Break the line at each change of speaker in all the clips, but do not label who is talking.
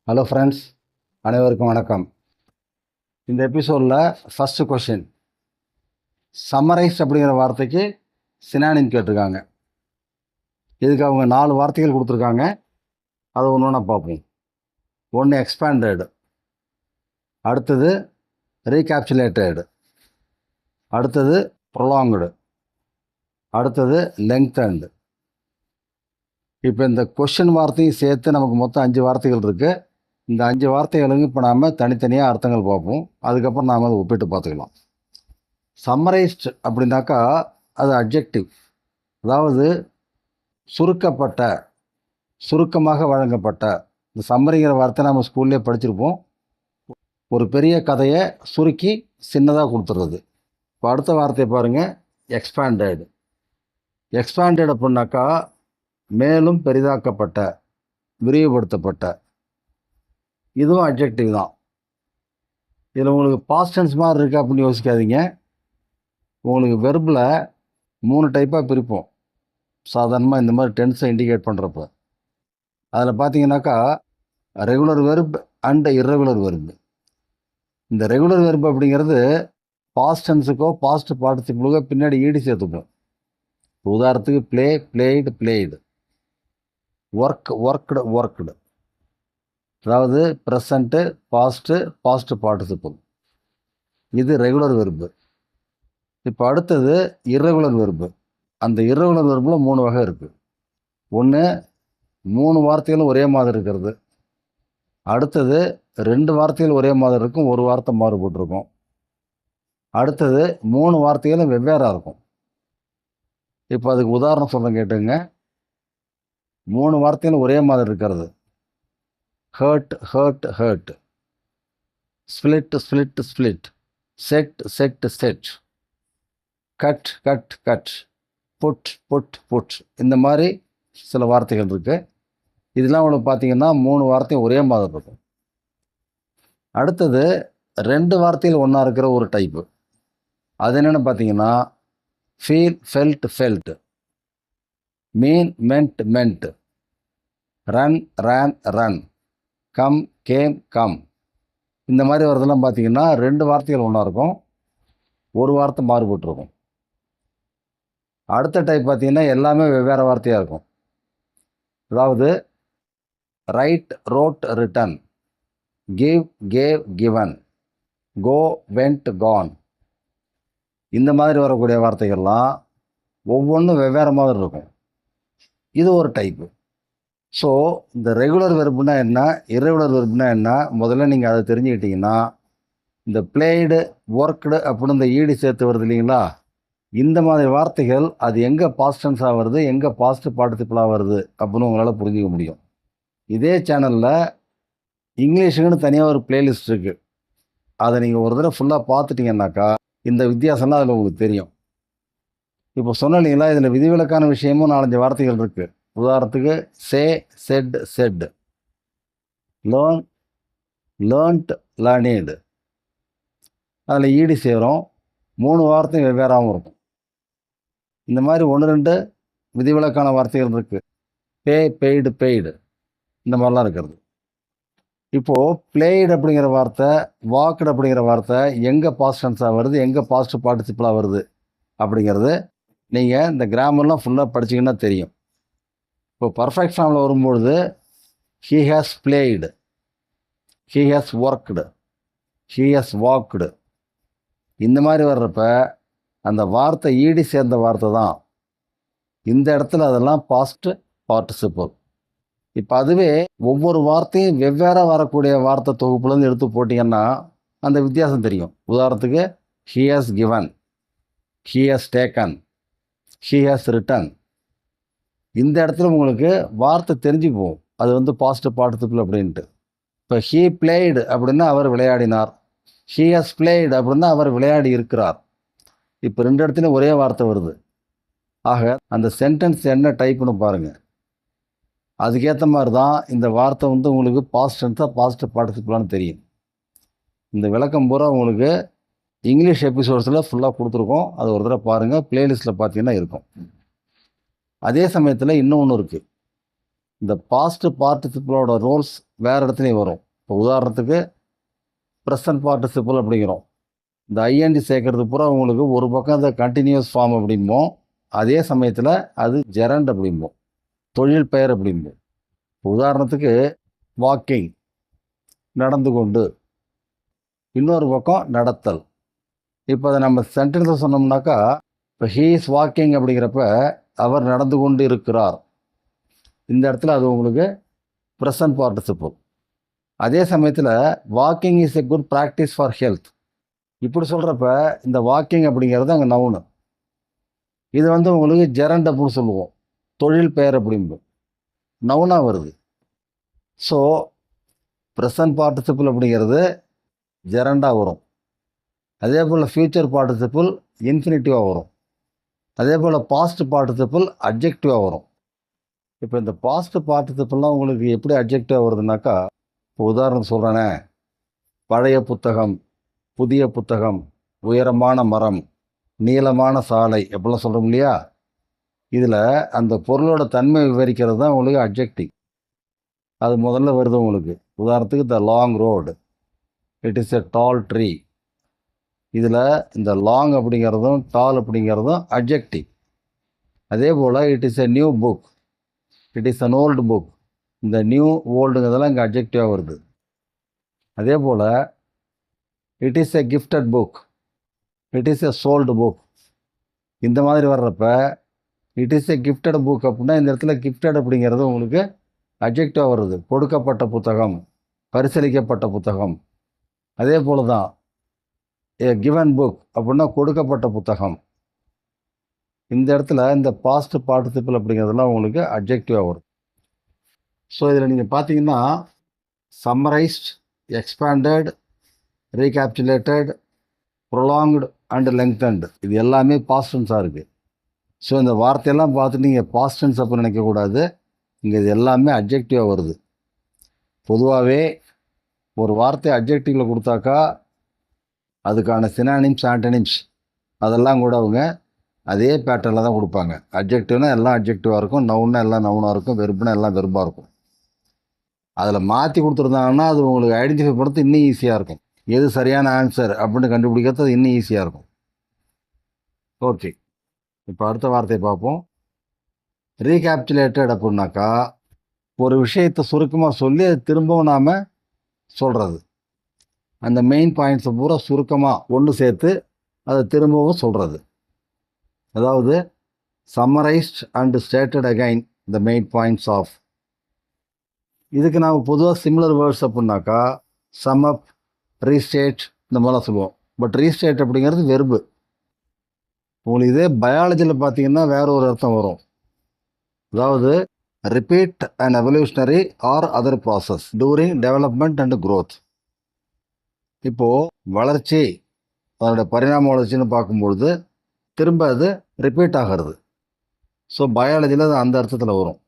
Hello friends, அனைவருக்கும் வணக்கம். இந்த எபிசோடில் ஃபஸ்ட்டு கொஷின், சம்மரைஸ் அப்படிங்கிற வார்த்தைக்கு சினானிம் கேட்டிருக்காங்க. இதுக்கு அவங்க 4 வார்த்தைகள் கொடுத்துருக்காங்க. அதை ஒன்று ஒன்றா பார்ப்போம். ஒன்று எக்ஸ்பேண்டட், அடுத்தது ரீகேப்சுலேட்டட், அடுத்தது ப்ரொலாங்டு, அடுத்தது லெங்க்தன்டு. இப்போ இந்த கொஷின் வார்த்தையும் சேர்த்து நமக்கு மொத்தம் 5 வார்த்தைகள் இருக்குது. இந்த 5 வார்த்தைகளுக்கு இப்போ நாம் தனித்தனியாக அர்த்தங்கள் பார்ப்போம். அதுக்கப்புறம் நாம் அதை ஒப்பிட்டு பார்த்துக்கலாம். சம்மரைஸ்ட் அப்படின்னாக்கா அது அட்ஜெக்டிவ், அதாவது சுருக்கப்பட்ட, சுருக்கமாக வழங்கப்பட்ட. இந்த சம்மரிங்கிற வார்த்தை நம்ம ஸ்கூல்லே படிச்சிருப்போம். ஒரு பெரிய கதையை சுருக்கி சின்னதாக கொடுத்துறது. இப்போ அடுத்த வார்த்தையை பாருங்கள், எக்ஸ்பேண்டட். எக்ஸ்பேண்டட் அப்படின்னாக்கா மேலும் பெரிதாக்கப்பட்ட, விரிவுபடுத்தப்பட்ட. இதுவும் அட்ஜெக்டிவ் தான். இதில் உங்களுக்கு பாஸ்ட் டென்ஸ் மாதிரி இருக்குது அப்படின்னு யோசிக்காதீங்க. உங்களுக்கு வெர்பில் 3 டைப்பாக பிரிப்போம் சாதாரணமாக இந்த மாதிரி டென்ஸை இண்டிகேட் பண்ணுறப்ப. அதில் பார்த்தீங்கன்னாக்கா regular verb and irregular verb. இந்த ரெகுலர் வெர்ப் அப்படிங்கிறது பாஸ்ட் டென்ஸுக்கோ பாஸ்ட் பார்ட்டிசிபிளுக்கோ பின்னாடி ஈடு சேர்த்துப்போம். உதாரணத்துக்கு play, blade, blade. Work, worked, worked. அதாவது ப்ரெசண்ட்டு, பாஸ்ட்டு, பாஸ்ட் பார்ட்டிசிபிள். இது ரெகுலர் வெர்பு. இப்போ அடுத்தது இர்ரெகுலர் வெர்பு. அந்த இர்ரெகுலர் வெர்பில் 3 வகை இருக்குது. ஒன்று 3 வார்த்தைகளும் ஒரே மாதிரி இருக்கிறது. அடுத்தது 2 வார்த்தைகள் ஒரே மாதிரி இருக்கும், ஒரு வார்த்தை மாறுபட்டிருக்கும். அடுத்தது 3 வார்த்தைகளும் வெவ்வேறாக இருக்கும். இப்போ அதுக்கு உதாரணம் சொல்கிறேன் கேட்டுங்க. 3 வார்த்தைகளும் ஒரே மாதிரி இருக்கிறது. Hurt, hurt, hurt. Split, split, split. Set, set, set. Cut, cut, cut. Put, put, put. இந்த மாதிரி சில வார்த்தைகள் இருக்குது. இதெல்லாம் உங்களுக்கு பார்த்தீங்கன்னா 3 வார்த்தையும் ஒரே மாதிரி இருக்கும். அடுத்தது 2 வார்த்தைகள் ஒன்றா இருக்கிற ஒரு டைப்பு. அது என்னென்னு பார்த்தீங்கன்னா feel, felt, felt. Mean, meant, meant. Run, ran, run. Come, came, come. இந்த மாதிரி வரதெல்லாம் பார்த்தீங்கன்னா 2 வார்த்தைகள் ஒன்றா இருக்கும், ஒரு வார்த்தை மாறுபட்டுருக்கும். அடுத்த டைப் பார்த்தீங்கன்னா எல்லாமே வெவ்வேறு வார்த்தையாக இருக்கும். அதாவது write, wrote, written. Give, gave, given. Go, went, gone. இந்த மாதிரி வரக்கூடிய வார்த்தைகள்லாம் ஒவ்வொன்றும் வெவ்வேறு மாதிரி இருக்கும். இது ஒரு டைப்பு. ஸோ இந்த ரெகுலர் வெர்புனா என்ன, இர்ரெகுலர் வெர்புனா என்ன, முதல்ல நீங்கள் அதை தெரிஞ்சுக்கிட்டிங்கன்னா இந்த பிளேடு, ஒர்க்டு அப்படின்னு இந்த ஈடு சேர்த்து வருது இல்லைங்களா, இந்த மாதிரி வார்த்தைகள் அது எங்கே பாஸ்ட் டென்ஸாக வருது, எங்கே பாஸ்ட் பார்ட்டிசிபிளாக வருது அப்படின்னு உங்களால் புரிஞ்சிக்க முடியும். இதே சேனலில் இங்கிலீஷுக்குன்னு தனியாக ஒரு பிளேலிஸ்ட் இருக்குது. அதை நீங்கள் ஒரு தடவை ஃபுல்லாக பார்த்துட்டிங்கன்னாக்கா இந்த வித்தியாசம்லாம் அதில் உங்களுக்கு தெரியும். இப்போ சொன்ன இல்லைங்களா, இதில் விதிவிலக்கான விஷயமும் 4-5 வார்த்தைகள் இருக்குது. உதாரணத்துக்கு say, said, said. Learn, learned, learned. அதில் ஈடு சேரும், 3 வார்த்தையும் வெவ்வேறாகவும் இருக்கும். இந்த மாதிரி 1-2 விதிவிலக்கான வார்த்தைகள் இருக்குது. பே, பெய்டு, பெய்டு. இந்த மாதிரிலாம் இருக்கிறது. இப்போது பிளேடு அப்படிங்கிற வார்த்தை, வாக்டு அப்படிங்கிற வார்த்தை எங்கே பாஸ்ட் டென்ஸாக வருது, எங்கே பாஸ்ட் பார்ட்டிசிபிளாக வருது அப்படிங்கிறது நீங்கள் இந்த கிராமர்லாம் ஃபுல்லாக படிச்சிங்கன்னா தெரியும். இப்போ பர்ஃபெக்ட் ஃபார்மில் வரும்பொழுது he has blade, he has worked, he has walked. இந்த மாதிரி வர்றப்ப அந்த வார்த்தை ஈடு சேர்ந்த வார்த்தை தான். இந்த இடத்துல அதெல்லாம் பாஸ்ட் பார்ட்டிசிபிள். இப்போ அதுவே ஒவ்வொரு வார்த்தையும் வெவ்வேறு வரக்கூடிய வார்த்தை தொகுப்புலேருந்து எடுத்து போட்டிங்கன்னா அந்த வித்தியாசம் தெரியும். உதாரணத்துக்கு he has given, he has taken, he has return. இந்த இடத்துல உங்களுக்கு வார்த்தை தெரிஞ்சு போகும், அது பாஸ்ட் பார்ட்டிசிபிள் அப்படின்ட்டு. இப்போ ஹீ பிளேடு அப்படின்னா அவர் விளையாடினார், ஹீ ஹஸ் பிளேடு அப்படின்னா அவர் விளையாடி இருக்கிறார். இப்போ 2 இடத்துலையும் ஒரே வார்த்தை வருது. ஆக அந்த சென்டென்ஸ் என்ன டைப்புன்னு பாருங்கள். அதுக்கேற்ற மாதிரி தான் இந்த வார்த்தை உங்களுக்கு பாஸ்ட் டென்ஸாக பாஸ்ட் பார்ட்டிசிபிளான்னு தெரியும். இந்த விளக்கம் பூரா உங்களுக்கு இங்கிலீஷ் எபிசோட்ஸில் ஃபுல்லாக கொடுத்துருக்கோம். அது ஒரு தடவை பாருங்கள், பிளேலிஸ்ட்டில் பார்த்தீங்கன்னா இருக்கும். அதே சமயத்தில் இன்னொன்று இருக்குது. இந்த பாஸ்ட் பார்ட்டிசிபிளோட ரோல்ஸ் வேறு இடத்துலையும் வரும். இப்போ உதாரணத்துக்கு ப்ரெசன்ட் பார்ட்டிசிபிள் அப்படிங்கிறோம். இந்த ஐஎன்டி சேர்க்கறது பூரா உங்களுக்கு ஒரு பக்கம் இந்த கண்டினியூஸ் ஃபார்ம் அப்படிம்போம், அதே சமயத்தில் அது ஜெரண்ட் அப்படிம்போம், தொழில் பெயர் அப்படிம்போம். இப்போ உதாரணத்துக்கு வாக்கிங், நடந்து கொண்டு, இன்னொரு பக்கம் நடத்தல். இப்போ அதை நம்ம சென்டென்ஸை சொன்னோம்னாக்கா, இப்போ ஹீ இஸ் வாக்கிங் அப்படிங்கிறப்ப அவர் நடந்து கொண்டு இருக்கிறார். இந்த இடத்துல அது உங்களுக்கு ப்ரெசன்ட் பார்ட்டிசிபிள். அதே சமயத்தில் walking is a good practice for health, இப்படி சொல்கிறப்ப இந்த வாக்கிங் அப்படிங்கிறது அங்கே நவுனு. இது வந்து உங்களுக்கு ஜெரண்ட் அப்படின்னு சொல்லுவோம், தொழில் பெயர் அப்படிம்போம், நவுனாக வருது. ஸோ ப்ரெசன்ட் பார்ட்டிசிபிள் அப்படிங்கிறது ஜெரண்டாக வரும். அதே போல் ஃப்யூச்சர் பார்ட்டிசிபிள் இன்ஃபினிட்டிவாக வரும். அதே போல் பாஸ்ட் பார்ட்டிசிபிள் அட்ஜெக்டிவாக வரும். இப்போ இந்த பாஸ்ட் பார்ட்டிசிபிள்லாம் உங்களுக்கு எப்படி அட்ஜெக்டிவாக வருதுனாக்கா, இப்போ உதாரணம் சொல்கிறேனே, பழைய புத்தகம், புதிய புத்தகம், உயரமான மரம், நீளமான சாலை எப்படிலாம் சொல்கிறோம் இல்லையா, இதில் அந்த பொருளோட தன்மை விவரிக்கிறது தான் உங்களுக்கு அட்ஜெக்டிவ். அது முதல்ல வருது உங்களுக்கு. உதாரணத்துக்கு the long road, it is a tall tree. இதில் இந்த லாங் அப்படிங்கிறதும் டால் அப்படிங்கிறதும் அட்ஜெக்டிவ். அதே போல் it is a new book, it is an old book. இந்த நியூ ஓல்டுங்கிறதெல்லாம் இங்கே அட்ஜெக்டிவாக வருது. அதே போல் it is a gifted book, it is a sold book. இந்த மாதிரி வர்றப்ப it is a gifted book அப்படின்னா இந்த இடத்துல கிஃப்டட் அப்படிங்கிறது உங்களுக்கு அட்ஜெக்டிவாக வருது. கொடுக்கப்பட்ட புத்தகம், பரிசீலிக்கப்பட்ட புத்தகம். அதே போல் தான் ஏ கிவன் புக் அப்படின்னா கொடுக்கப்பட்ட புத்தகம். இந்த இடத்துல இந்த பாஸ்ட் பார்ட்டிசிபிள் அப்படிங்கிறதுலாம் உங்களுக்கு அட்ஜெக்டிவாக வரும். ஸோ இதில் நீங்கள் பார்த்தீங்கன்னா சம்மரைஸ்ட், எக்ஸ்பேண்டட், ரீகேப்சுலேட்டட், ப்ரொலாங்டு அண்ட் லெங்க்தன்டு, இது எல்லாமே பாஸ்டன்ஸாக இருக்குது. ஸோ இந்த வார்த்தையெல்லாம் பார்த்துட்டு நீங்கள் பாஸ்டன்ஸ் அப்போ நினைக்கக்கூடாது. இங்கே இது எல்லாமே அட்ஜெக்டிவாக வருது. பொதுவாகவே ஒரு வார்த்தை அட்ஜெக்டிவில் கொடுத்தாக்கா அதுக்கான சினானிம்ஸ், ஆன்டனிம்ஸ் அதெல்லாம் கூட அவங்க அதே பேட்டர்னில் தான் கொடுப்பாங்க. அட்ஜெக்டிவ்னா எல்லாம் அட்ஜெக்டிவாக இருக்கும், நவுன்னா எல்லாம் நவுனாக இருக்கும், வெர்புனா எல்லாம் வெர்பாக இருக்கும். அதில் மாற்றி கொடுத்துருந்தாங்கன்னா அது உங்களுக்கு ஐடென்டிஃபை பண்ணுறது இன்னும் ஈஸியாக இருக்கும். எது சரியான ஆன்சர் அப்படின்னு கண்டுபிடிக்கிறது அது இன்னும் ஈஸியாக இருக்கும். ஓகே, இப்போ அடுத்த வார்த்தையை பார்ப்போம். ரீகேப்சுலேட்டட் அப்படின்னாக்கா ஒரு விஷயத்தை சுருக்கமாக சொல்லி அது திரும்பவும் நாம் சொல்கிறது. அந்த மெயின் பாயிண்ட்ஸை பூரா சுருக்கமாக ஒன்று சேர்த்து அதை திரும்பவும் சொல்கிறது. அதாவது summarised and stated again the main points of. இதுக்கு நாம் பொதுவாக சிமிலர் வேர்ட்ஸ் அப்படின்னாக்கா சம் அப், ரீஸ்டேட் இந்த மாதிரிலாம் சொல்லுவோம். பட் ரீஸ்டேட் அப்படிங்கிறது வெர்பு. உங்களுக்கு இதே பயாலஜியில் பார்த்தீங்கன்னா வேற ஒரு அர்த்தம் வரும். அதாவது repeat and evolutionary or other process during development and growth. இப்போது வளர்ச்சி, அதோட பரிணாம வளர்ச்சின்னு பார்க்கும்பொழுது திரும்ப அது ரிப்பீட் ஆகிறது. ஸோ பயாலஜியில் அது அந்த அர்த்தத்தில் வரும்.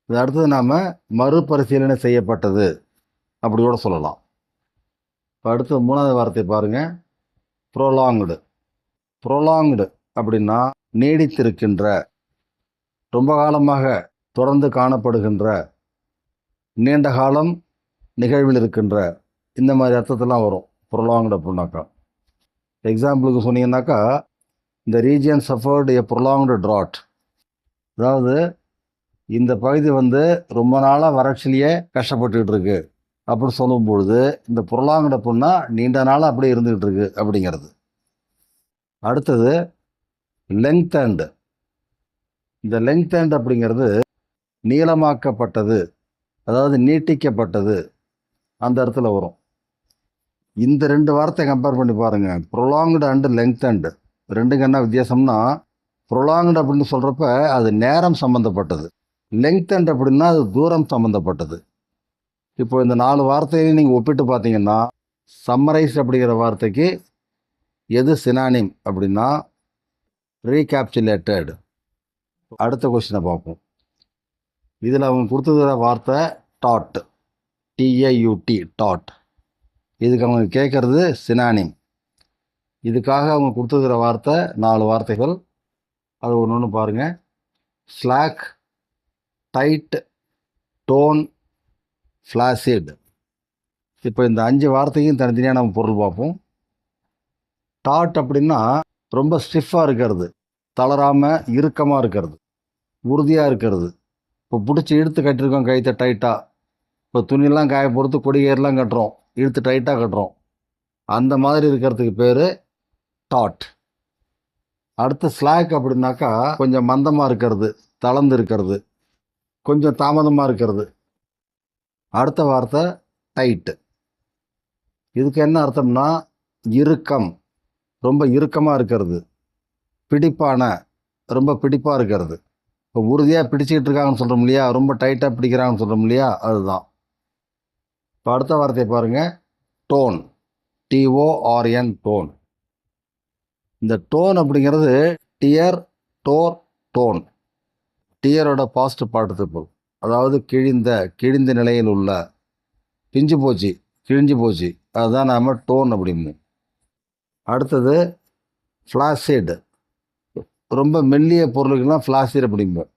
இது அடுத்தது நாம் மறுபரிசீலனை செய்யப்பட்டது அப்படி கூட சொல்லலாம். இப்போ அடுத்து மூணாவது வார்த்தை பாருங்கள், ப்ரோலாங்டு. ப்ரோலாங்டு அப்படின்னா நீடித்திருக்கின்ற, ரொம்ப காலமாக தொடர்ந்து காணப்படுகின்ற, நீண்ட காலம் நிகழ்வில் இருக்கின்ற, இந்த மாதிரி அர்த்தத்தெல்லாம் வரும் ப்ரொலாங்டு அப்படின்னாக்கா. எக்ஸாம்பிளுக்கு சொன்னீங்கன்னாக்கா இந்த ரீஜியன் சஃபர்டு எ ப்ரொலாங்டு ட்ராட், அதாவது இந்த பகுதி வந்து ரொம்ப நாளாக வறட்சிலேயே கஷ்டப்பட்டுக்கிட்டு இருக்கு அப்படின்னு சொல்லும்பொழுது இந்த ப்ரொலாங்டு அப்படின்னா நீண்ட நாளாக அப்படியே இருந்துக்கிட்டு இருக்கு அப்படிங்கிறது. அடுத்தது லெங்க்தன்டு. இந்த லெங்க்தன்டு அப்படிங்கிறது நீளமாக்கப்பட்டது, அதாவது நீட்டிக்கப்பட்டது அந்த இடத்துல வரும். இந்த ரெண்டு வார்த்தை கம்பேர் பண்ணி பாருங்கள், ப்ரொலாங்டு அண்டு லெங்க்தன்டு. ரெண்டுக்கு என்ன வித்தியாசம்னா, ப்ரொலாங்டு அப்படின்னு சொல்கிறப்ப அது நேரம் சம்மந்தப்பட்டது, லெங்க்தன்டு அப்படின்னா அது தூரம் சம்மந்தப்பட்டது. இப்போ இந்த 4 வார்த்தையும் நீங்கள் ஒப்பிட்டு பார்த்தீங்கன்னா சம்மரைஸ் அப்படிங்கிற வார்த்தைக்கு எது சினானிம் அப்படின்னா ரீகேப்சுலேட்டட். அடுத்த கொஸ்டினை பார்ப்போம். இதில் அவங்க கொடுத்துருக்கிற வார்த்தை டாட், டிஏயூடி, டாட். இதுக்கு அவங்க கேட்குறது சினானிம். இதுக்காக அவங்க கொடுத்துருக்கிற வார்த்தை 4 வார்த்தைகள். அது ஒன்று ஒன்று பாருங்கள். Slack, tight, tone, flaccid. இப்போ இந்த 5 வார்த்தையும் தனித்தனியாக நம்ம பொருள் பார்ப்போம். டாட் அப்படின்னா ரொம்ப ஸ்டிஃபாக இருக்கிறது, தளராமல் இறுக்கமாக இருக்கிறது, உறுதியாக இருக்கிறது. இப்போ பிடிச்சி இழுத்து கட்டியிருக்கோம் கைத்தை டைட்டாக. இப்போ துணியெல்லாம் காய பொறுத்து கொடிகேரெலாம் கட்டுறோம், இழுத்து டைட்டாக கட்டுறோம். அந்த மாதிரி இருக்கிறதுக்கு பேர் டாட். அடுத்து ஸ்லாக் அப்படின்னாக்கா கொஞ்சம் மந்தமாக இருக்கிறது, தளர்ந்து இருக்கிறது, கொஞ்சம் தாமதமாக இருக்கிறது. அடுத்த வார்த்தை டைட்டு. இதுக்கு என்ன அர்த்தம்னா இறுக்கம், ரொம்ப இறுக்கமாக இருக்கிறது, பிடிப்பான, ரொம்ப பிடிப்பாக இருக்கிறது. இப்போ உறுதியாக பிடிச்சிக்கிட்டு இருக்காங்கன்னு சொல்கிறோம் இல்லையா, ரொம்ப டைட்டாக பிடிக்கிறாங்கன்னு சொல்கிறோம் இல்லையா, அதுதான். இப்போ அடுத்த வார்த்தையை பாருங்கள், டோன், TORN, டோன். இந்த டோன் அப்படிங்கிறது dear, door, tone. டியரோட past participle, அதாவது கிழிந்த நிலையில் உள்ள, பிஞ்சு போச்சு, கிழிஞ்சு போச்சு, அதுதான் நாம் டோன் அப்படிம்போம். அடுத்தது ஃப்ளாசிட், ரொம்ப மெல்லிய பொருளுக்கெல்லாம் ஃப்ளாசிட் அப்படிம்போம்.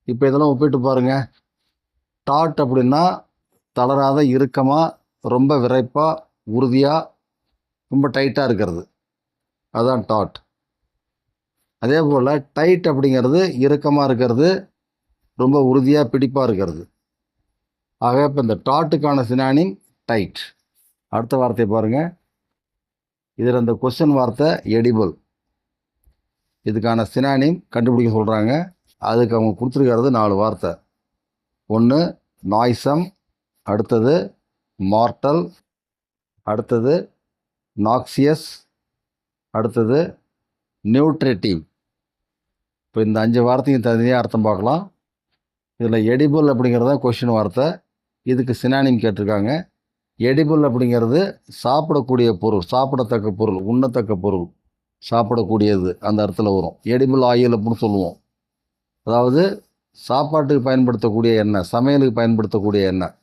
இப்போ இதெல்லாம் ஒப்பிட்டு பாருங்கள். டாட் அப்படின்னா தளராத இறுக்கமாக, ரொம்ப விரைப்பாக, உறுதியாக, ரொம்ப டைட்டாக இருக்கிறது, அதுதான் டாட். அதே போல் டைட் அப்படிங்கிறது இறுக்கமாக இருக்கிறது, ரொம்ப உறுதியாக பிடிப்பாக இருக்கிறது. ஆக இப்போ இந்த டாட்டுக்கான சினானிம் டைட். அடுத்த வார்த்தையை பாருங்கள். இதில் இந்த கொஸ்டின் வார்த்தை எடிபிள். இதுக்கான சினானிம் கண்டுபிடிக்க சொல்கிறாங்க. அதுக்கு அவங்க கொடுத்துருக்கிறது 4 வார்த்தை. ஒன்று நாய்சம், அடுத்தது மார்டல், அடுத்தது நாக்சியஸ், அடுத்தது நியூட்ரிட்டிவ். இப்போ இந்த 5 வார்த்தையும் தனியாக அர்த்தம் பார்க்கலாம். இதில் எடிபிள் அப்படிங்கிறது தான் கொஷின் வார்த்தை. இதுக்கு சினானிம் கேட்டிருக்காங்க. எடிபிள் அப்படிங்கிறது சாப்பிடக்கூடிய பொருள், சாப்பிடத்தக்க பொருள், உண்ணத்தக்க பொருள், சாப்பிடக்கூடியது, அந்த இடத்துல வரும். எடிபிள் ஆயில் அப்படின்னு சொல்லுவோம். அதாவது சாப்பாட்டுக்கு பயன்படுத்தக்கூடிய எண்ணெய், சமையலுக்கு பயன்படுத்தக்கூடிய எண்ணெய்.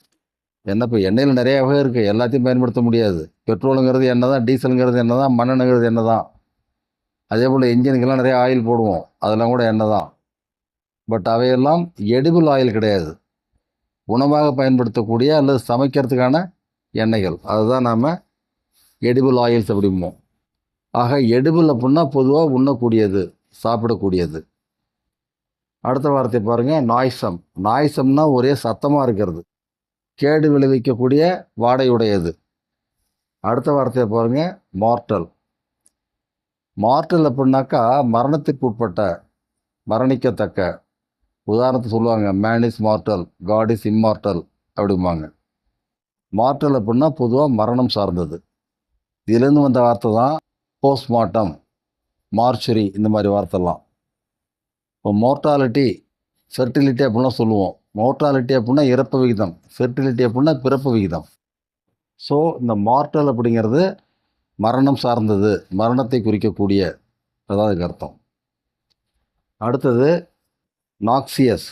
இப்போ எண்ணெயில் நிறைய வகை இருக்குது, எல்லாத்தையும் பயன்படுத்த முடியாது. பெட்ரோலுங்கிறது எண்ணெய் தான், டீசலுங்கிறது எண்ணெய் தான், மண்ணெண்ணெய்ங்கிறது எண்ணெய் தான். அதே போல் இன்ஜினுக்கெல்லாம் நிறைய ஆயில் போடுவோம், அதெல்லாம் கூட எண்ணெய் தான். பட் அவையெல்லாம் எடிபிள் ஆயில் கிடையாது. உணவாக பயன்படுத்தக்கூடிய அல்லது சமைக்கிறதுக்கான எண்ணெய்கள், அதுதான் நாம் எடிபிள் ஆயில்ஸ் அப்படிம்போம். ஆக எடிபிள் அப்படின்னா பொதுவாக உண்ணக்கூடியது, சாப்பிடக்கூடியது. அடுத்த வார்த்தை பாருங்கள், நாய்சம். நாய்சம்னா ஒரே சத்தமாக இருக்கிறது, கேடு விளைவிக்கக்கூடிய வாடையுடையது. அடுத்த வார்த்தையை பாருங்கள், மார்டல். மார்டல் அப்படின்னாக்கா மரணத்துக்கு உட்பட்ட, மரணிக்கத்தக்க. உதாரணத்துக்கு சொல்லுவாங்க, man is mortal, God is immortal அப்படிம்பாங்க. மார்டல் அப்படின்னா பொதுவாக மரணம் சார்ந்தது. இதுலேருந்து வந்த வார்த்தை தான் போஸ்ட்மார்ட்டம், மார்ச்சுரி, இந்த மாதிரி வார்த்தைலாம். இப்போ மோர்டாலிட்டி, ஃபெர்டிலிட்டி அப்படின்லாம் சொல்லுவோம். மோர்டாலிட்டி அப்படின்னா இறப்பு விகிதம், ஃபெர்டிலிட்டி அப்படின்னா பிறப்பு விகிதம். ஸோ இந்த மார்டல் அப்படிங்கிறது மரணம் சார்ந்தது, மரணத்தை குறிக்கக்கூடிய, அதாவது அர்த்தம். அடுத்தது நாக்சியஸ்.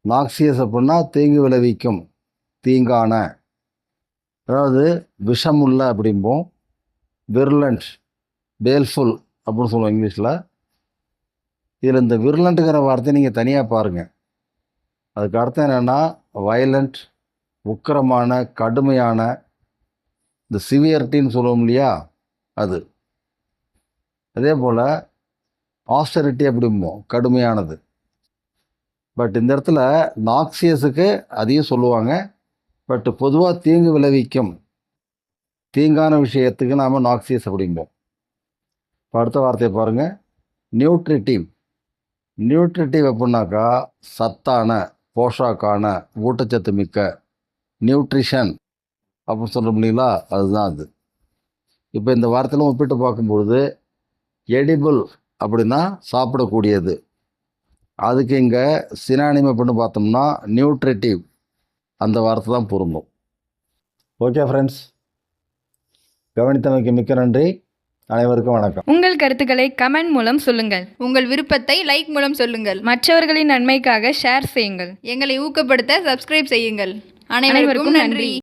நாக்சியஸ் அப்படின்னா தீங்கு விளைவிக்கும், தீங்கான, அதாவது விஷமுள்ள அப்படிம்போம். விர்லண்ட், பேல்ஃபுல் அப்படின்னு சொல்லுவோம் இங்கிலீஷில். இதில் இந்த விர்லண்ட்டுங்கிற வார்த்தையை நீங்கள் தனியாக பாருங்கள். அதுக்கு அர்த்தம் என்னென்னா வயலண்ட், உக்கிரமான, கடுமையான, இந்த சிவியரிட்டின்னு சொல்லுவோம் இல்லையா, அது. அதே போல் ஆஸ்டரிட்டி அப்படிம்போம், கடுமையானது. பட் இந்த இடத்துல நாக்சியஸுக்கு அதையும் சொல்லுவாங்க. பட் பொதுவாக தீங்கு விளைவிக்கும், தீங்கான விஷயத்துக்கு நாம் நாக்சியஸ் அப்படிம்போம். இப்போ அடுத்த வார்த்தையை பாருங்கள், நியூட்ரிட்டிவ். நியூட்ரிட்டிவ் அப்படின்னாக்கா சத்தான, போஷாக்கான, ஊட்டச்சத்து மிக்க, நியூட்ரிஷன் அப்படின்னு சொல்ல முடியுங்களா, அதுதான் அது. இப்போ இந்த வார்த்தையெல்லாம் ஒப்பிட்டு பார்க்கும்பொழுது எடிபிள் அப்படின்னா சாப்பிடக்கூடியது, அதுக்கு இங்கே சினானிம் அப்படின்னு பார்த்தோம்னா நியூட்ரிட்டிவ், அந்த வார்த்தை தான் பொருந்தும். ஓகே ஃப்ரெண்ட்ஸ், கவனித்தமைக்கு மிக்க நன்றி. அனைவருக்கும் வணக்கம்.
உங்கள் கருத்துக்களை கமெண்ட் மூலம் சொல்லுங்கள்.
உங்கள் விருப்பத்தை லைக் மூலம் சொல்லுங்கள்.
மற்றவர்களின் நன்மைக்காக ஷேர் செய்யுங்கள்.
எங்களை ஊக்கப்படுத்த சப்ஸ்கிரைப் செய்யுங்கள். அனைவருக்கும் நன்றி.